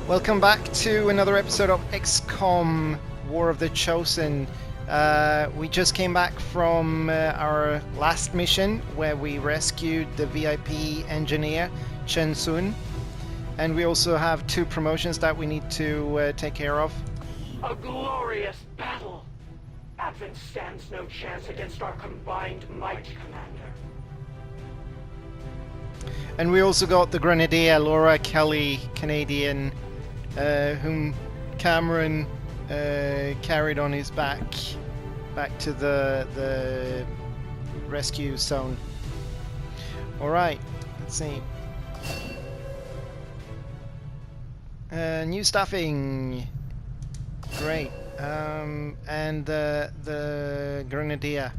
Welcome back to another episode of XCOM War of the Chosen. We just came back from our last mission where we rescued the VIP engineer, Chen Sun. And we also have 2 promotions that we need to take care of. A glorious battle! Advent stands no chance against our combined might, Commander. And we also got the Grenadier, Laura Kelly, Canadian, whom Cameron carried on his back to the rescue zone. Alright, let's see. New staffing. Great. And the Grenadier.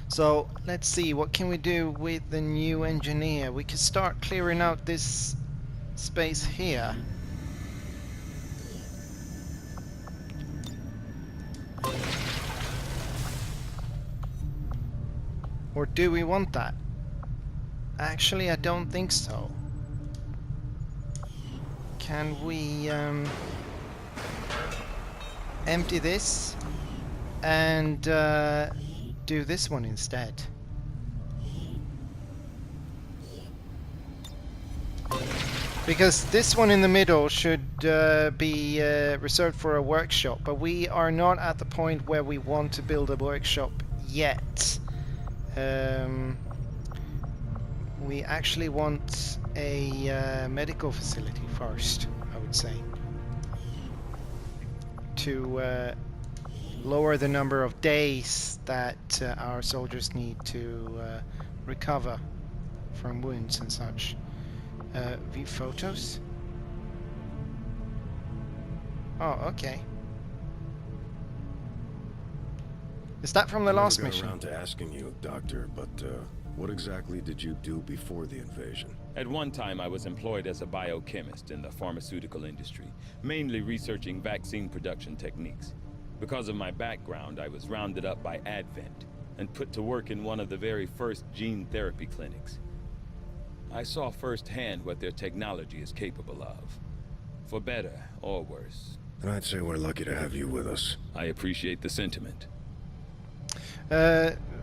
So let's see, what can we do with the new engineer? We could start clearing out this space here. Or do we want that? Actually, I don't think so. Can we empty this and do this one instead? Because this one in the middle should be reserved for a workshop, but we are not at the point where we want to build a workshop yet. We actually want a medical facility first, I would say, to lower the number of days that our soldiers need to recover from wounds and such. View photos? Oh, okay. Is that from the last mission? I never got around to asking you, Doctor, but what exactly did you do before the invasion? At one time, I was employed as a biochemist in the pharmaceutical industry, mainly researching vaccine production techniques. Because of my background, I was rounded up by Advent and put to work in one of the very first gene therapy clinics. I saw firsthand what their technology is capable of, for better or worse. And I'd say we're lucky to have you with us. I appreciate the sentiment.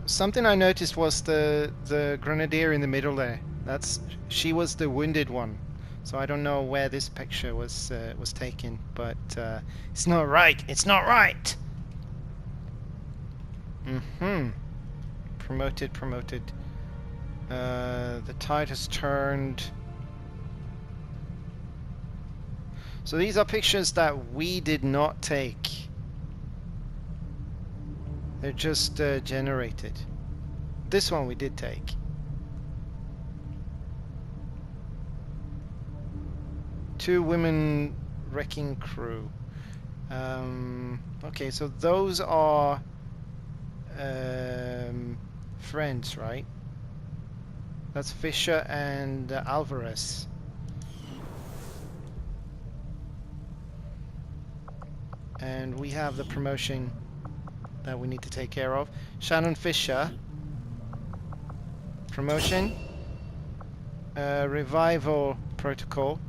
Something I noticed was the Grenadier in the middle there. She was the wounded one. So I don't know where this picture was taken, but it's not right. It's not right. Promoted. The tide has turned. So these are pictures that we did not take. They're just generated. This one we did take. Two women wrecking crew. Okay, so those are friends, right? That's Fisher and Alvarez. And we have the promotion that we need to take care of. Shannon Fisher. Promotion. Revival protocol.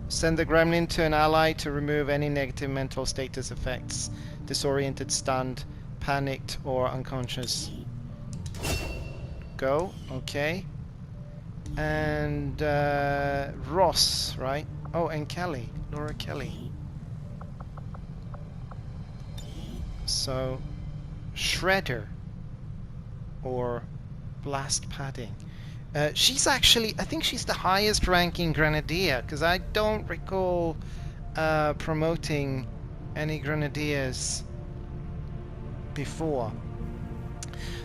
Send the gremlin to an ally to remove any negative mental status effects. Disoriented, stunned, panicked, or unconscious. Go. Okay. And Ross, right? Oh, and Kelly. Laura Kelly. So, Shredder. Or Blast Padding. She's actually, I think she's the highest ranking Grenadier, because I don't recall promoting any Grenadiers before.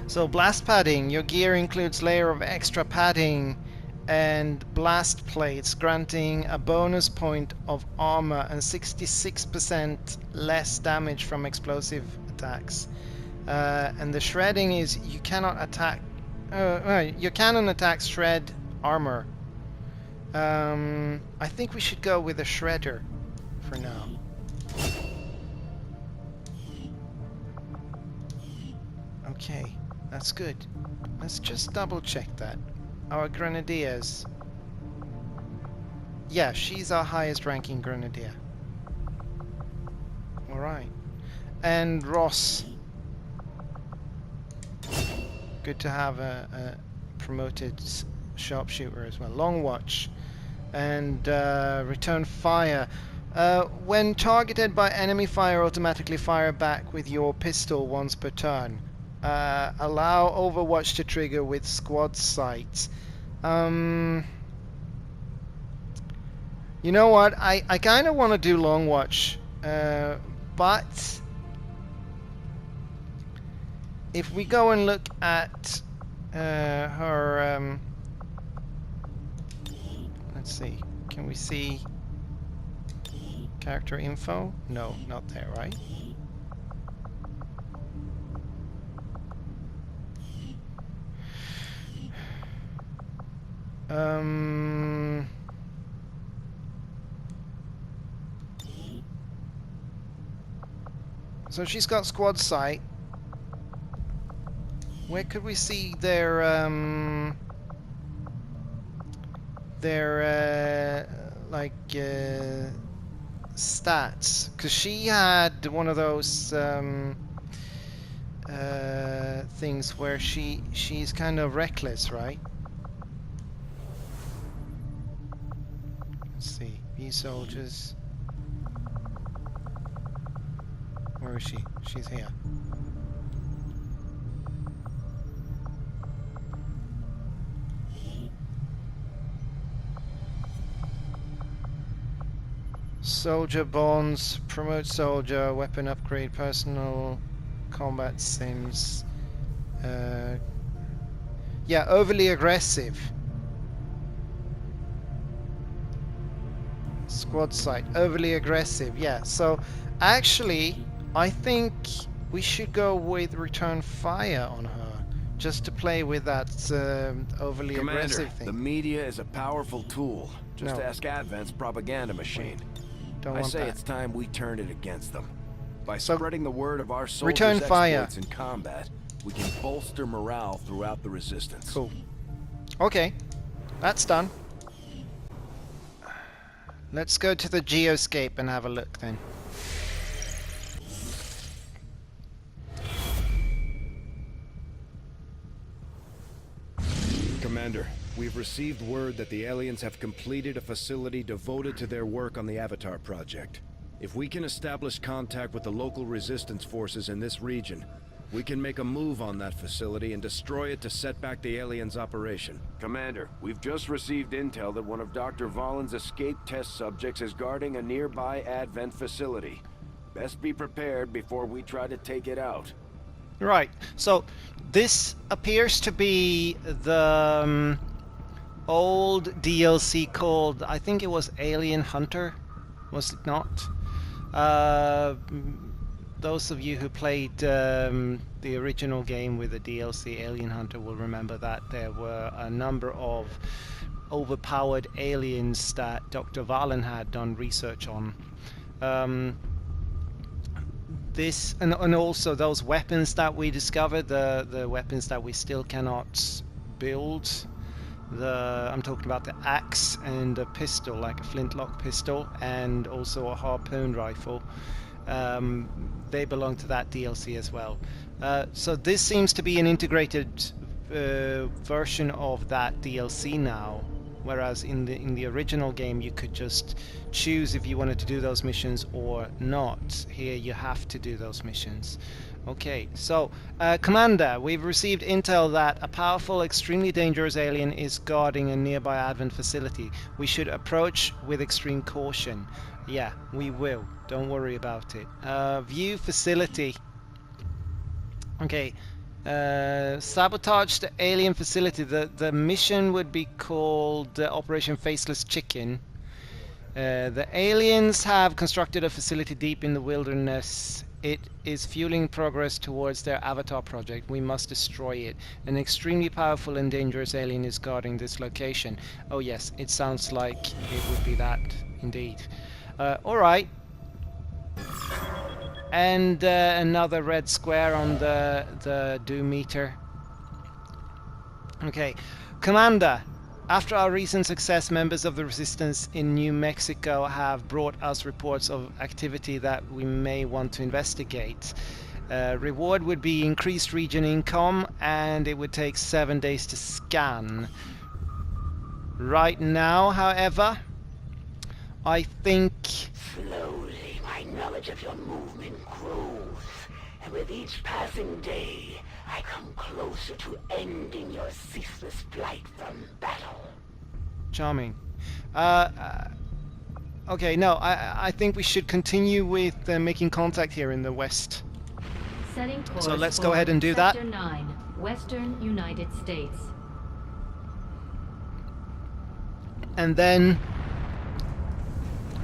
So blast padding, your gear includes layer of extra padding and blast plates, granting a bonus point of armor and 66% less damage from explosive attacks. And the shredding is you cannot attack. Your cannon attacks shred armor. I think we should go with a shredder for now. Okay, that's good. Let's just double check that. Our grenadiers. Yeah, she's our highest ranking grenadier. Alright. And Ross. Good to have a promoted sharpshooter as well. Long watch. And return fire. When targeted by enemy fire, automatically fire back with your pistol once per turn. Allow Overwatch to trigger with squad sight. You know what? I kind of want to do long watch, but if we go and look at her, let's see. Can we see character info? No, not there, right? So she's got squad sight. Where could we see their stats? Because she had one of those things where she's kind of reckless, right? Let's see. These soldiers. Where is she? She's here. Soldier bonds, promote soldier, weapon upgrade, personal combat sims. Yeah, overly aggressive. Squad sight, overly aggressive. Yeah, so actually I think we should go with return fire on her, just to play with that overly aggressive thing. The media is a powerful tool. Just No. ask Advent's propaganda machine. Don't I want say that. it's time we turn it against them. By So, spreading the word of our return soldiers' fire. exploits in combat, we can bolster morale throughout the resistance. Cool. Okay, that's done. Let's go to the geoscape and have a look then. Commander, we've received word that the aliens have completed a facility devoted to their work on the Avatar project. If we can establish contact with the local resistance forces in this region, we can make a move on that facility and destroy it to set back the aliens' operation. Commander, we've just received intel that one of Dr. Vollin's escape test subjects is guarding a nearby Advent facility. Best be prepared before we try to take it out. Right, so this appears to be the old DLC called, I think it was Alien Hunter, was it not? Those of you who played the original game with the DLC Alien Hunter will remember that there were a number of overpowered aliens that Dr. Valen had done research on. This and also those weapons that we discovered, the weapons that we still cannot build. I'm talking about the axe and a pistol, like a flintlock pistol, and also a harpoon rifle. They belong to that DLC as well. So this seems to be an integrated version of that DLC now. Whereas in the original game you could just choose if you wanted to do those missions or not. Here you have to do those missions. Okay, so Commander, we've received intel that a powerful, extremely dangerous alien is guarding a nearby Advent facility. We should approach with extreme caution. Yeah, we will. Don't worry about it. View facility. Okay. Sabotage the alien facility. The mission would be called Operation Faceless Chicken. The aliens have constructed a facility deep in the wilderness. It is fueling progress towards their Avatar project. We must destroy it. An extremely powerful and dangerous alien is guarding this location. Oh yes, it sounds like it would be that indeed. Alright. And another red square on the doom meter. Okay, Commander, After our recent success, members of the resistance in New Mexico have brought us reports of activity that we may want to investigate. Reward would be increased region income, and it would take 7 days to scan. Right now, however, I think... Slowly, my knowledge of your movement grows, and with each passing day, I come closer to ending your ceaseless flight from battle. Charming. Okay, no, I think we should continue with making contact here in the west. Setting course So let's for go ahead and do that. Sector 9, Western United States. And then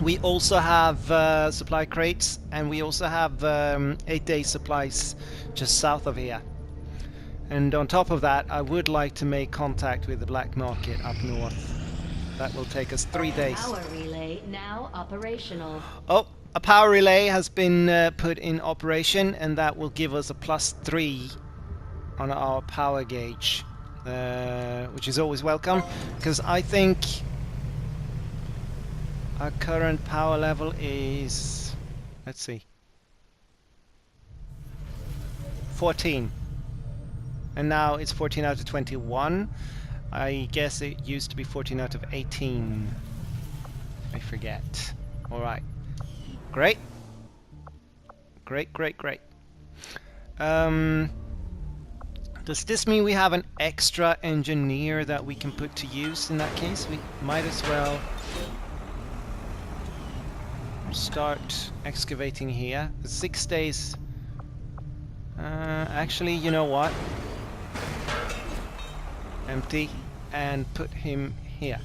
we also have supply crates, and we also have 8-day supplies just south of here. And on top of that, I would like to make contact with the black market up north. That will take us 3 days. Power relay now operational. Oh, a power relay has been put in operation, and that will give us a +3 on our power gauge, which is always welcome, because I think our current power level is, let's see, 14. And now it's 14 out of 21. I guess it used to be 14 out of 18. I forget. Alright. Great. Great, great, great. Does this mean we have an extra engineer that we can put to use in that case? We might as well start excavating here. 6 days. Actually, you know what? Empty, and put him here,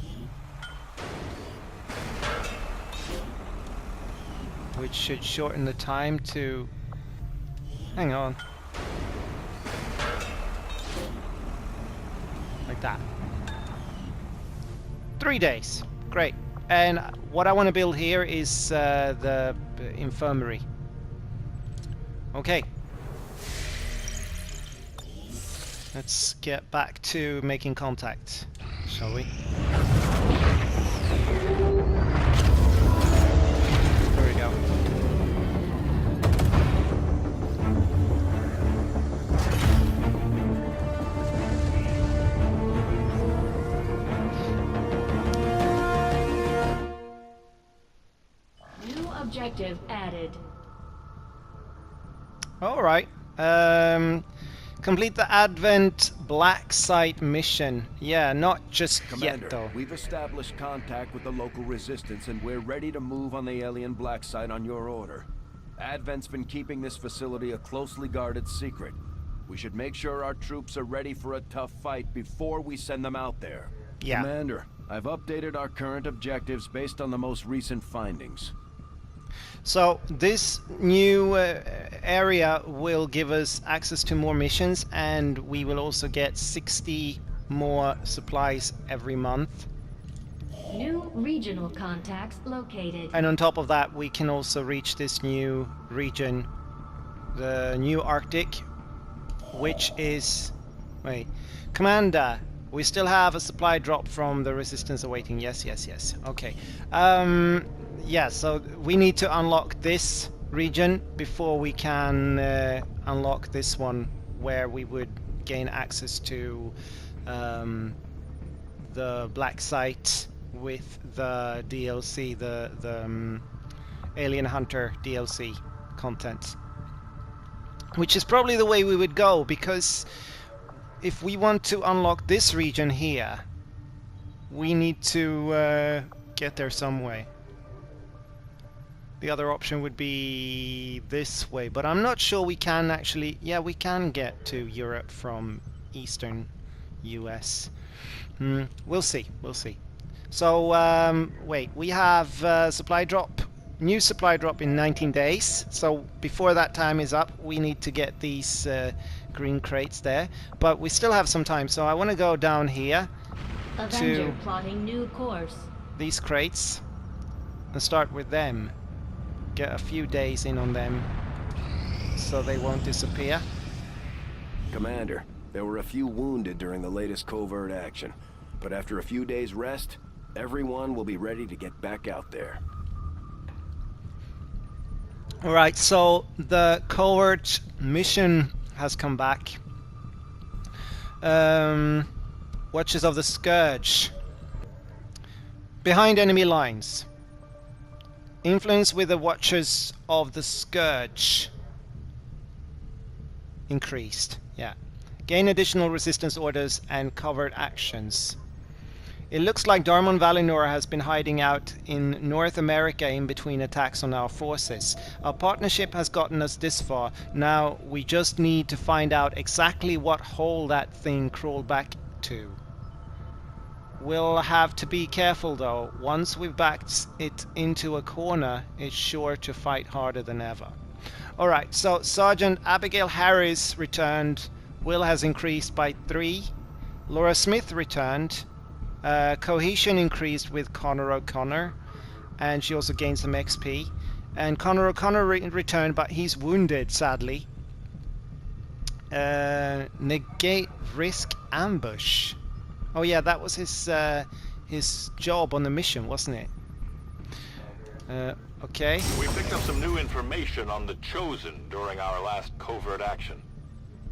which should shorten the time to, hang on, like that. 3 days, great. And what I want to build here is the infirmary. Okay. Let's get back to making contact, shall we? There we go. New objective added. All right. Complete the Advent Black Site mission. Yeah, not just Commander, yet though. we've established contact with the local resistance, and we're ready to move on the alien Black Site on your order. Advent's been keeping this facility a closely guarded secret. We should make sure our troops are ready for a tough fight before we send them out there. Yeah. Commander, I've updated our current objectives based on the most recent findings. So this new area will give us access to more missions, and we will also get 60 more supplies every month. New regional contacts located. And on top of that, we can also reach this new region, the new Arctic, which is... Wait. Commander, we still have a supply drop from the resistance awaiting. Yes, yes, yes. Okay. Yeah, so we need to unlock this region before we can unlock this one, where we would gain access to the Black Site with the DLC, the Alien Hunter DLC content. Which is probably the way we would go, because if we want to unlock this region here, we need to get there some way. The other option would be this way, but I'm not sure we can actually... Yeah, we can get to Europe from eastern US. We'll see, we'll see. So, wait, we have supply drop, new supply drop in 19 days. So before that time is up, we need to get these green crates there. But we still have some time, so I want to go down here Avenger to plotting new course. these crates and start with them. Get a few days in on them so they won't disappear. Commander, there were a few wounded during the latest covert action. But after a few days rest, everyone will be ready to get back out there. Alright, so the covert mission has come back. Watchers of the Scourge. Behind enemy lines. Influence with the Watchers of the Scourge. Increased. Yeah. Gain additional resistance orders and covert actions. It looks like Darmon Valinor has been hiding out in North America in between attacks on our forces. Our partnership has gotten us this far. Now we just need to find out exactly what hole that thing crawled back to. We'll have to be careful though. Once we've backed it into a corner, it's sure to fight harder than ever. Alright, so Sergeant Abigail Harris returned. Will has increased by 3. Laura Smith returned. Cohesion increased with Connor O'Connor, and she also gained some XP. And Connor O'Connor returned, but he's wounded, sadly. Negate risk ambush. Oh yeah, that was his job on the mission, wasn't it? Okay. We picked up some new information on the Chosen during our last covert action.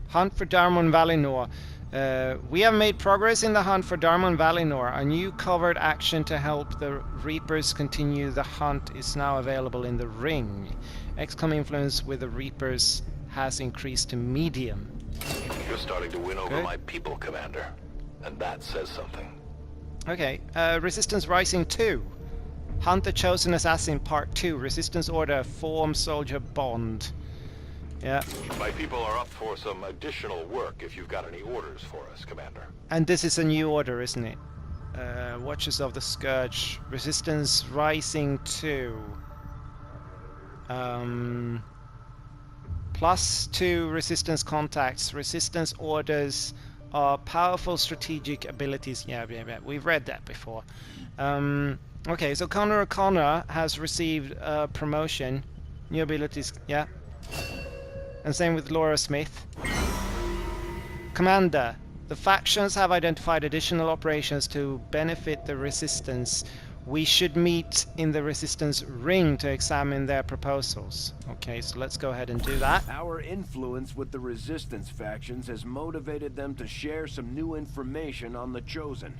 Hunt for Darmon Valinor. We have made progress in the hunt for Darmon Valinor. A new covert action to help the Reapers continue the hunt is now available in the ring. XCOM influence with the Reapers has increased to medium. You're starting to win over my people, Commander. And that says something. Okay, Resistance Rising 2. Hunt the Chosen Assassin Part 2. Resistance Order, form Soldier Bond. Yeah. My people are up for some additional work if you've got any orders for us, Commander. And this is a new order, isn't it? Watchers of the Scourge. Resistance Rising 2. +2 resistance contacts. Resistance orders are powerful strategic abilities. Yeah, we've read that before. Okay, so Connor O'Connor has received a promotion. New abilities, yeah. And same with Laura Smith. Commander, the factions have identified additional operations to benefit the Resistance. We should meet in the Resistance ring to examine their proposals. Okay, so let's go ahead and do that. Our influence with the Resistance factions has motivated them to share some new information on the Chosen.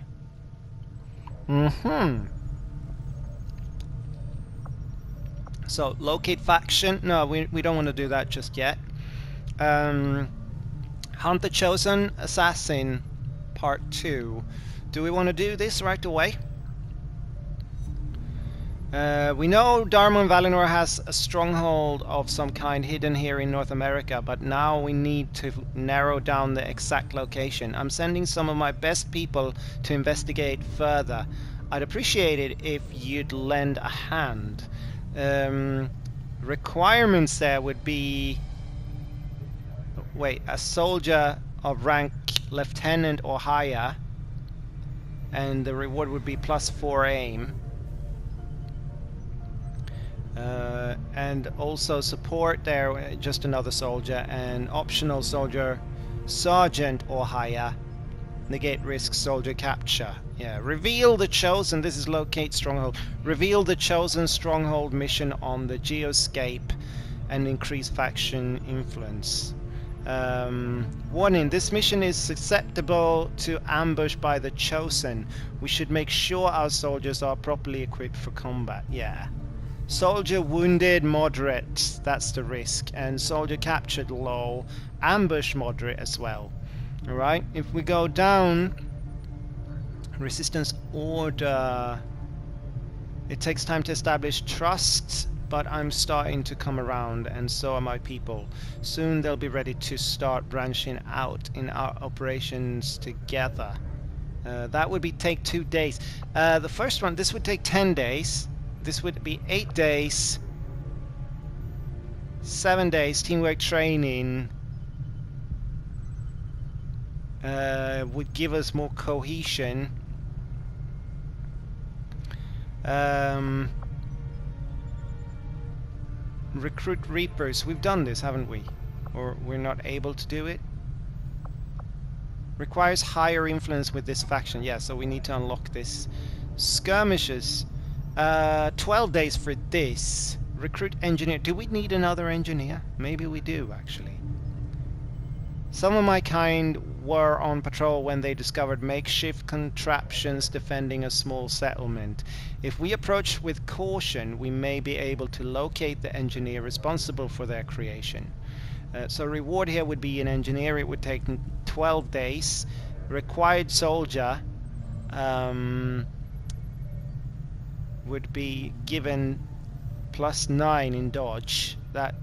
So, locate faction. No, we don't want to do that just yet. Hunt the Chosen Assassin Part 2. Do we want to do this right away? We know Darmon Valinor has a stronghold of some kind hidden here in North America, but now we need to narrow down the exact location. I'm sending some of my best people to investigate further. I'd appreciate it if you'd lend a hand. Requirements there would be... Wait, a soldier of rank lieutenant or higher, and the reward would be +4 aim. And also support there, just another soldier, and optional soldier, sergeant or higher. Negate risk soldier capture. Yeah, reveal the Chosen. This is locate stronghold. Reveal the Chosen stronghold mission on the Geoscape and increase faction influence. Warning, this mission is susceptible to ambush by the Chosen. We should make sure our soldiers are properly equipped for combat. Yeah. Soldier wounded moderate, that's the risk. And soldier captured low. Ambush moderate as well. Alright, if we go down, resistance order. It takes time to establish trust, but I'm starting to come around, and so are my people. Soon they'll be ready to start branching out in our operations together. That would be take 2 days. The first one, this would take 10 days. This would be 8 days. 7 days teamwork training. Would give us more cohesion. Recruit Reapers. We've done this, haven't we? Or we're not able to do it? Requires higher influence with this faction. Yeah, so we need to unlock this. Skirmishes. 12 days for this. Recruit engineer. Do we need another engineer? Maybe we do, actually. Some of my kind were on patrol when they discovered makeshift contraptions defending a small settlement. If we approach with caution, we may be able to locate the engineer responsible for their creation. So reward here would be an engineer. It would take 12 days. Required soldier would be given +9 in dodge. That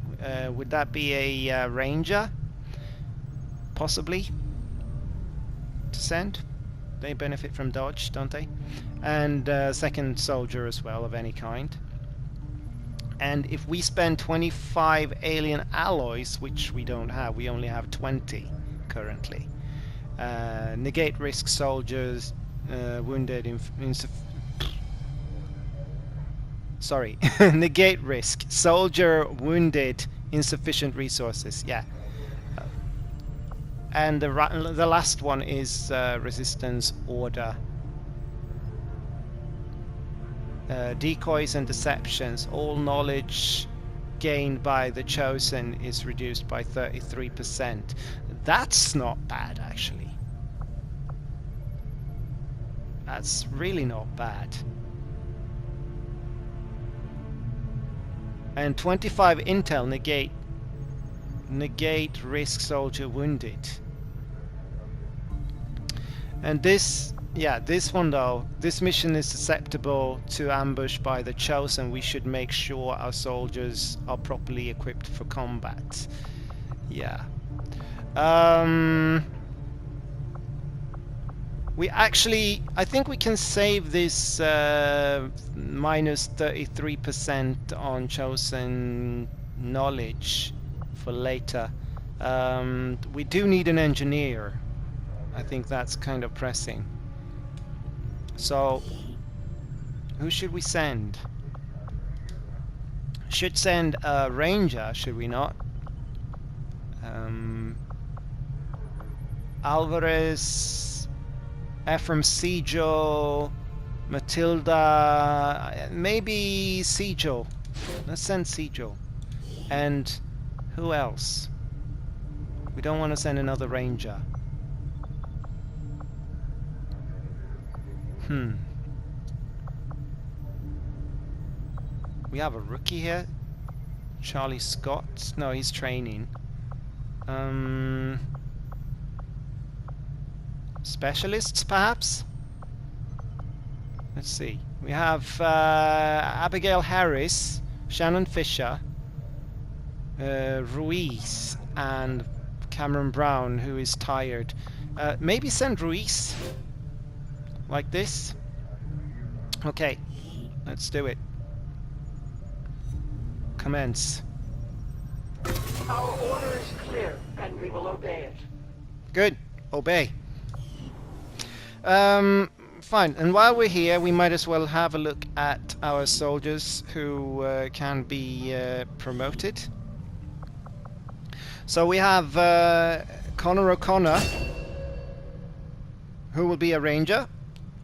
would that be a ranger? Possibly to send. They benefit from dodge, don't they? And second soldier as well of any kind. And if we spend 25 alien alloys, which we don't have, we only have 20 currently. Negate risk soldiers wounded negate risk soldier wounded insufficient resources. Yeah. And the last one is resistance order. Decoys and deceptions. All knowledge gained by the chosen is reduced by 33%. That's not bad, actually. That's really not bad. And 25 intel negate risk soldier wounded. And this, yeah, this one though, this mission is susceptible to ambush by the chosen. We should make sure our soldiers are properly equipped for combat. Yeah. We actually, I think we can save this minus 33% on chosen knowledge for later. We do need an engineer. I think that's kind of pressing. So, who should we send? Should send a ranger, should we not? Alvarez, Ephraim Sigil, Matilda, maybe Sigil. Let's send Sigil. And who else? We don't want to send another ranger. We have a rookie here. Charlie Scott. No, he's training. Specialists, perhaps? Let's see. We have Abigail Harris, Shannon Fisher, Ruiz, and Cameron Brown, who is tired. Maybe send Ruiz like this. Okay, let's do it. Commence. Our order is clear, and we will obey it. Good. Obey. Fine. And while we're here, we might as well have a look at our soldiers who can be promoted. So we have Connor O'Connor, who will be a ranger.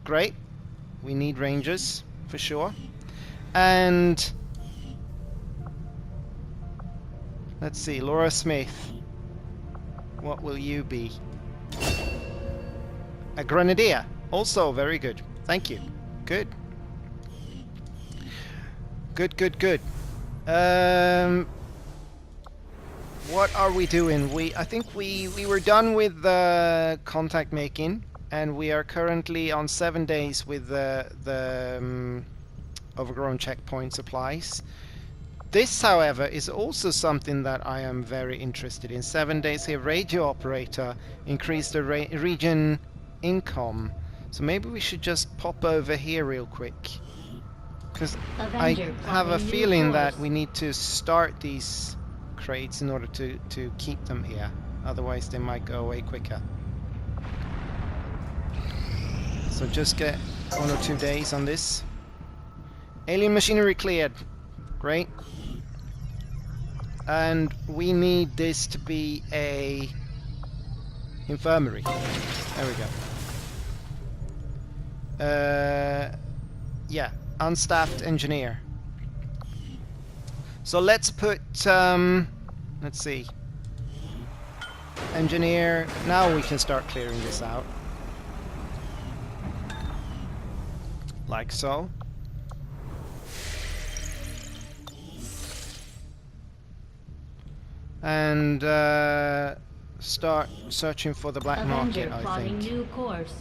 Great. We need rangers for sure. And let's see, Laura Smith. What will you be? A grenadier. Also very good. Thank you. Good. Good. What are we doing? I think we were done with the contact making, and we are currently on 7 days with the overgrown checkpoint supplies. This, however, is also something that I am very interested in. 7 days here, radio operator, increase the region income. So maybe we should just pop over here real quick, because I have a feeling that we need to start these crates in order to keep them here. Otherwise they might go away quicker. So just get 1 or 2 days on this. Alien machinery cleared. Great. And we need this to be a Infirmary. There we go. Yeah, unstaffed engineer. So let's put, let's see. Engineer, now we can start clearing this out. Like so. And start searching for the black market, I plotting think. new course.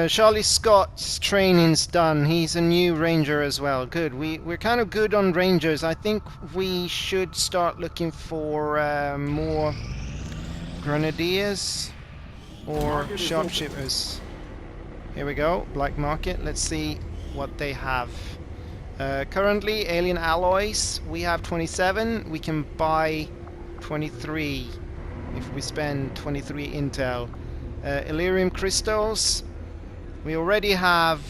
Charlie Scott's training's done. He's a new ranger as well. Good. We're kind of good on rangers. I think we should start looking for more grenadiers or sharpshooters. Here we go. Black market. Let's see what they have. Currently, alien alloys. We have 27. We can buy 23 if we spend 23 intel. Illyrium crystals. We already have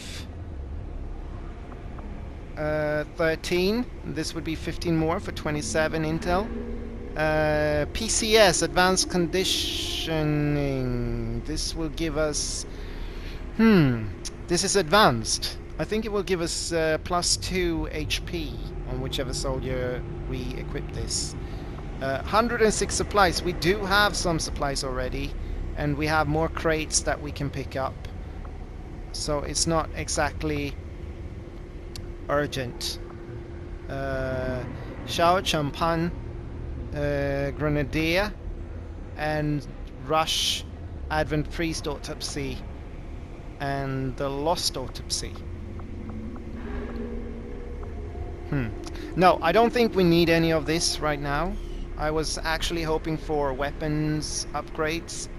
13. This would be 15 more for 27 intel. PCS, advanced conditioning. This will give us... This is advanced. I think it will give us +2 HP on whichever soldier we equip this. 106 supplies. We do have some supplies already. And we have more crates that we can pick up. So it's not exactly urgent. Shao Champan, Grenadier, and Rush, Advent Priest Autopsy, and the Lost Autopsy. No, I don't think we need any of this right now. I was actually hoping for weapons upgrades.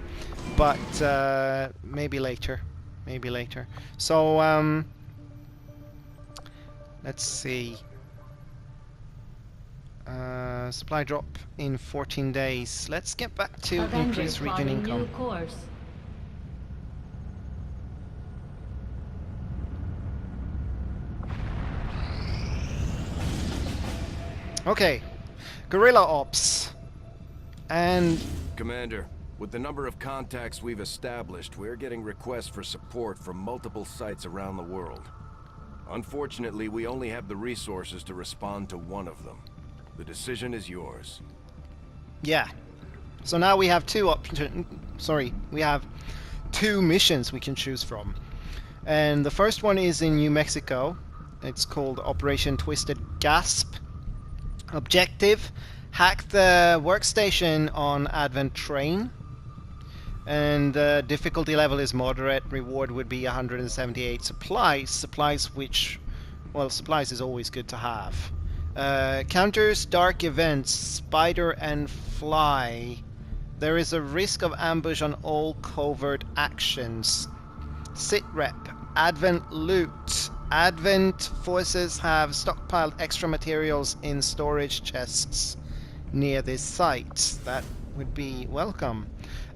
But maybe later. Maybe later. So, let's see. Supply drop in 14 days. Let's get back to increased region income. New course. Okay. Guerrilla Ops. And... Commander, with the number of contacts we've established, we're getting requests for support from multiple sites around the world. Unfortunately, we only have the resources to respond to one of them. The decision is yours. Yeah. So now we have two options. Sorry, we have two missions we can choose from. And the first one is in New Mexico. It's called Operation Twisted Gasp. Objective: hack the workstation on Advent Train. And difficulty level is moderate. Reward would be 178 supplies. Supplies which... well, supplies is always good to have. Counters dark events, spider and fly. There is a risk of ambush on all covert actions. Sitrep, Advent loot. Advent forces have stockpiled extra materials in storage chests near this site. That would be welcome.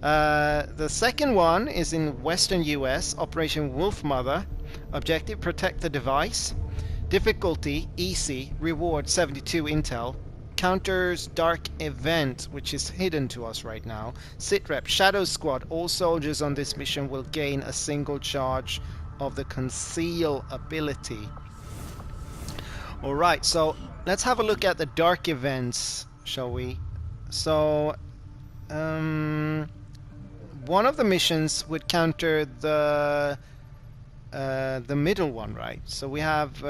The second one is in Western US, Operation Wolfmother. Objective: protect the device. Difficulty: easy. Reward: 72 intel. Counters dark event, which is hidden to us right now. Sitrep, Shadow Squad. All soldiers on this mission will gain a single charge of the conceal ability. Alright, so let's have a look at the dark events, shall we? So one of the missions would counter the middle one, right? So we have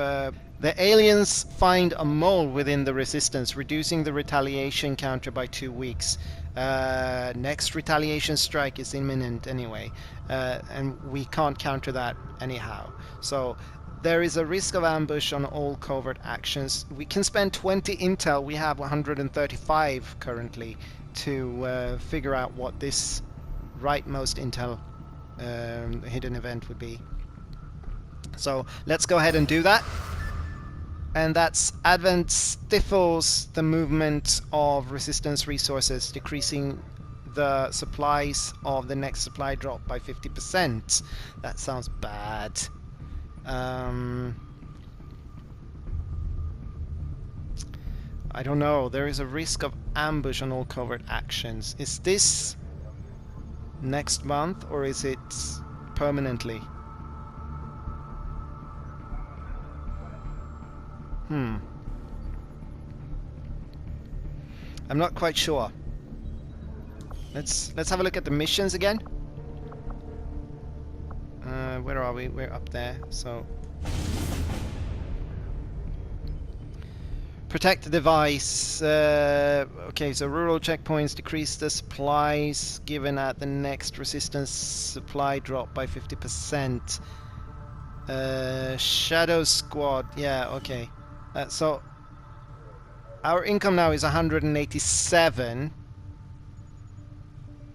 the aliens find a mole within the resistance, reducing the retaliation counter by 2 weeks. Next retaliation strike is imminent anyway, and we can't counter that anyhow. So there is a risk of ambush on all covert actions. We can spend 20 intel. We have 135 currently to figure out what this rightmost intel hidden event would be. So let's go ahead and do that. And that's Advent stifles the movement of resistance resources, decreasing the supplies of the next supply drop by 50%. That sounds bad. I don't know. There is a risk of ambush on all covert actions. Is this next month or is it permanently? I'm not quite sure. Let's have a look at the missions again. Where are we? We're up there. So protect the device. Okay, so rural checkpoints decrease the supplies given at the next resistance supply drop by 50%. Shadow Squad. Yeah, okay. So our income now is 187.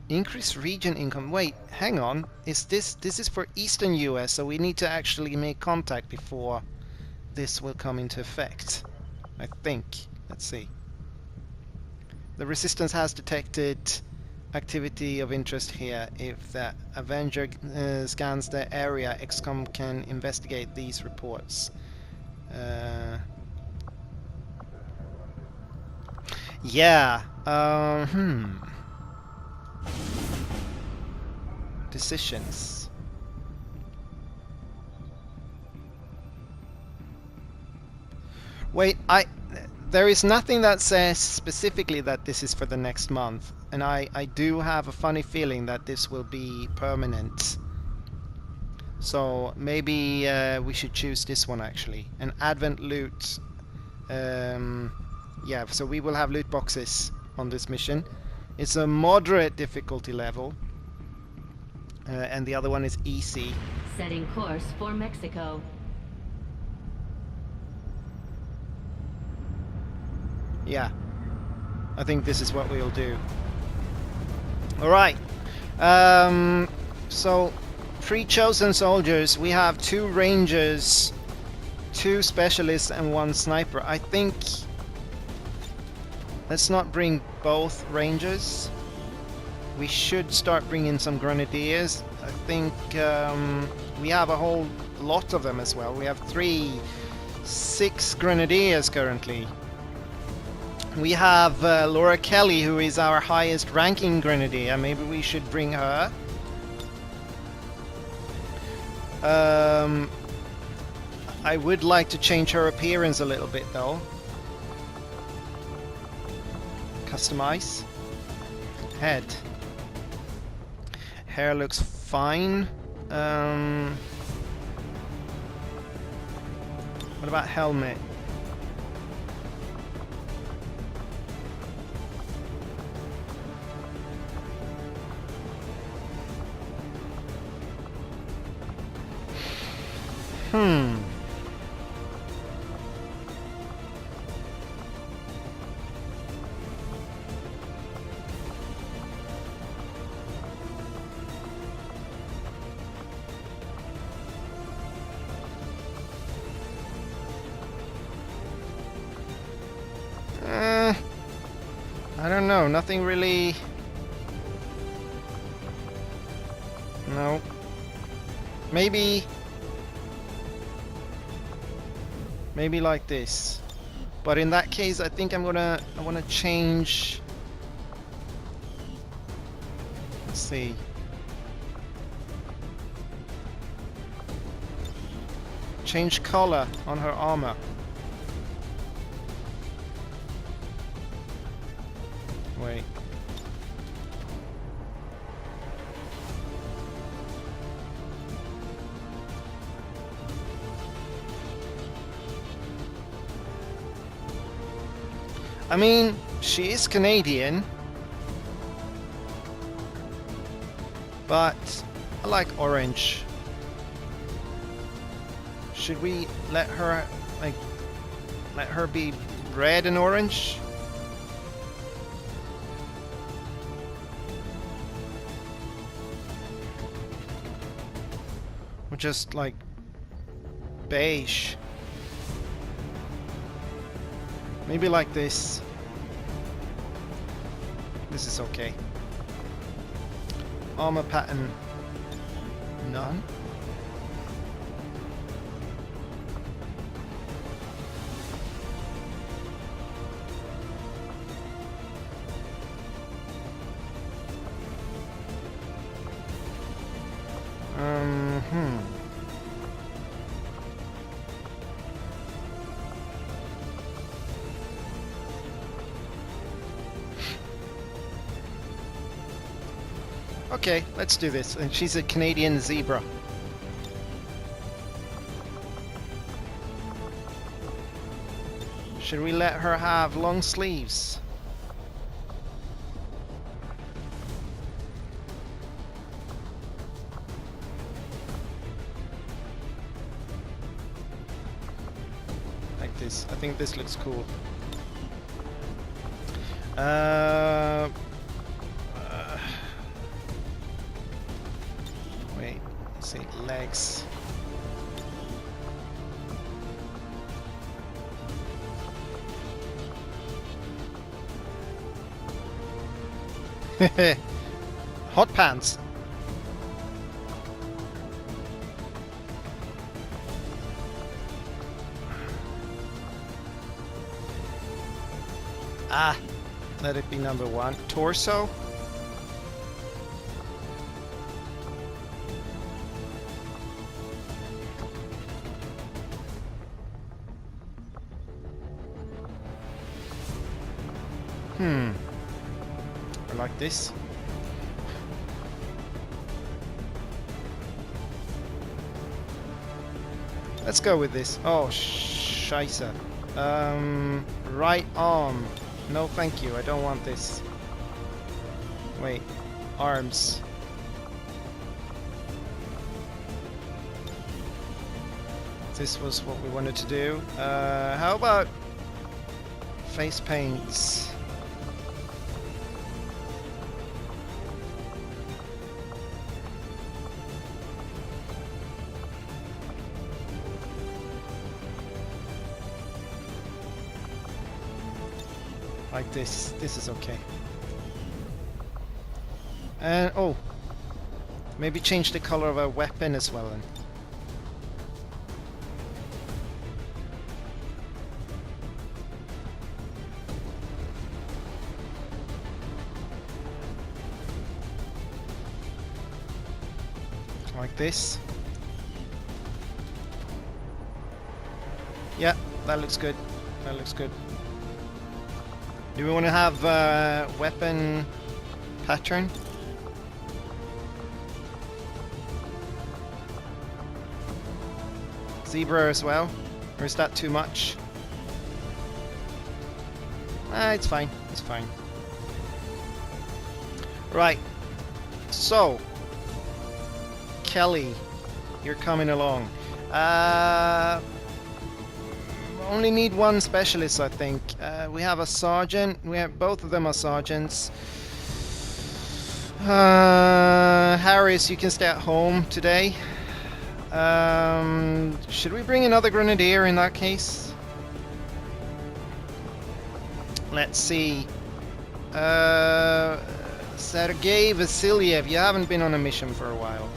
Increase region income. Wait, hang on. Is this is for Eastern US, so we need to actually make contact before this will come into effect. I think. Let's see. The resistance has detected activity of interest here. If the Avenger scans the area, XCOM can investigate these reports. Yeah. Decisions. Wait, there is nothing that says specifically that this is for the next month, and I do have a funny feeling that this will be permanent. So maybe we should choose this one actually. An Advent loot. Yeah, so we will have loot boxes on this mission. It's a moderate difficulty level. And the other one is easy. Setting course for Mexico. Yeah, I think this is what we'll do. Alright, so 3 chosen soldiers. We have 2 rangers, 2 specialists and 1 sniper. I think let's not bring both rangers. We should start bringing some grenadiers. I think we have a whole lot of them as well. We have 6 grenadiers currently. We have Laura Kelly, who is our highest ranking grenadier. Maybe we should bring her. I would like to change her appearance a little bit though. Customize. Head. Hair looks fine. What about helmet? I don't know, nothing really. No. Maybe like this. But in that case, I think I want to change. Let's see. Change color on her armor. Wait. I mean, she is Canadian, but I like orange. Should we let her be red and orange? Or just like beige? Maybe like this. This is okay. Armor pattern. None. Okay, let's do this. And she's a Canadian zebra. Should we let her have long sleeves? Like this. I think this looks cool. Wait, let's see, legs. Hot pants. Ah, let it be number one. Torso. I like this. Let's go with this. Oh, scheisse. Right arm. No, thank you. I don't want this. Wait. Arms. This was what we wanted to do. How about face paints? Like this. This is okay. And oh, maybe change the color of a weapon as well then. Like this. Yeah, that looks good. That looks good. Do we want to have weapon pattern? Zebra as well? Or is that too much? It's fine. It's fine. Right. So, Kelly, you're coming along. Only need one specialist, I think. We have a sergeant. We have both of them are sergeants. Harris, you can stay at home today. Should we bring another grenadier in that case? Let's see. Sergei Vasiliev, you haven't been on a mission for a while.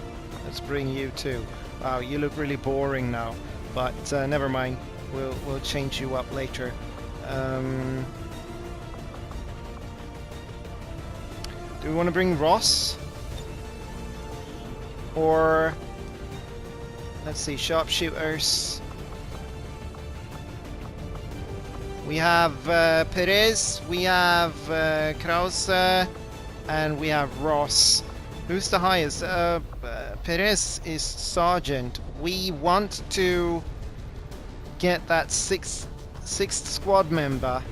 Let's bring you too. Wow, you look really boring now, but never mind. We'll change you up later. Do we want to bring Ross? Or let's see, sharpshooters. We have Perez, we have Krause, and we have Ross. Who's the highest? Perez is sergeant. We want to get that sixth squad member,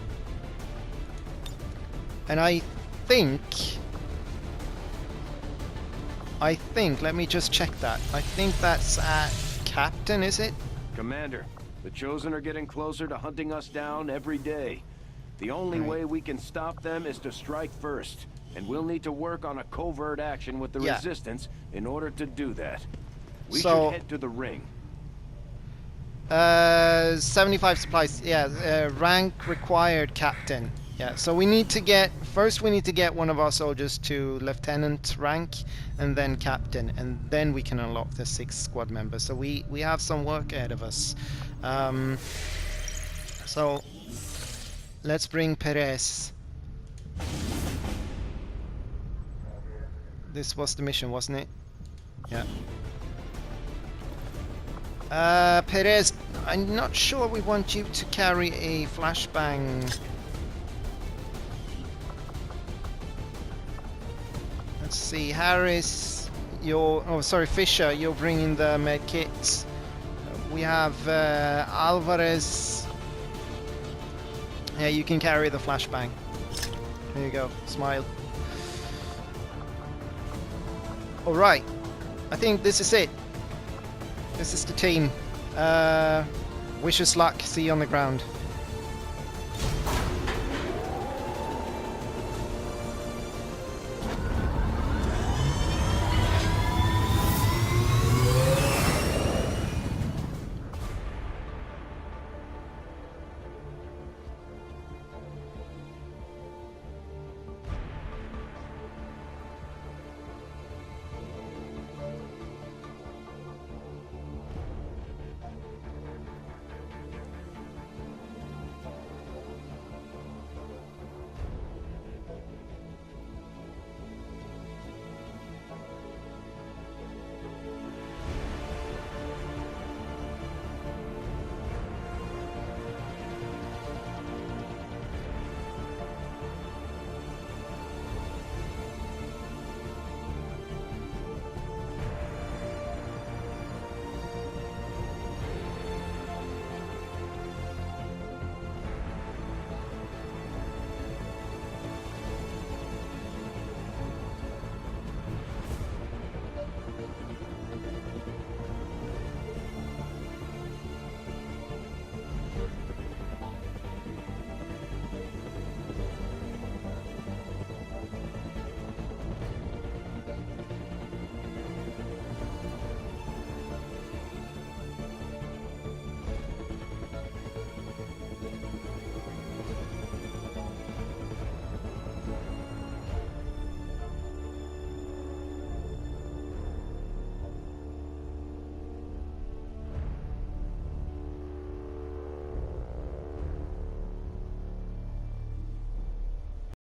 and I think, let me just check that. I think that's at Captain, is it? Commander, the Chosen are getting closer to hunting us down every day. The only way we can stop them is to strike first, and we'll need to work on a covert action with the Resistance in order to do that. We should head to the ring. 75 supplies. Yeah, rank required, Captain. Yeah, so we need to get one of our soldiers to lieutenant rank, and then captain, and then we can unlock the 6th squad member. So we have some work ahead of us. So let's bring Perez. This was the mission, wasn't it? Yeah. Perez, I'm not sure we want you to carry a flashbang. Let's see, Harris, Fisher, you're bringing the med kits. We have Alvarez. Yeah, you can carry the flashbang. There you go, smile. Alright, I think this is it. This is the team. Wish us luck, see you on the ground.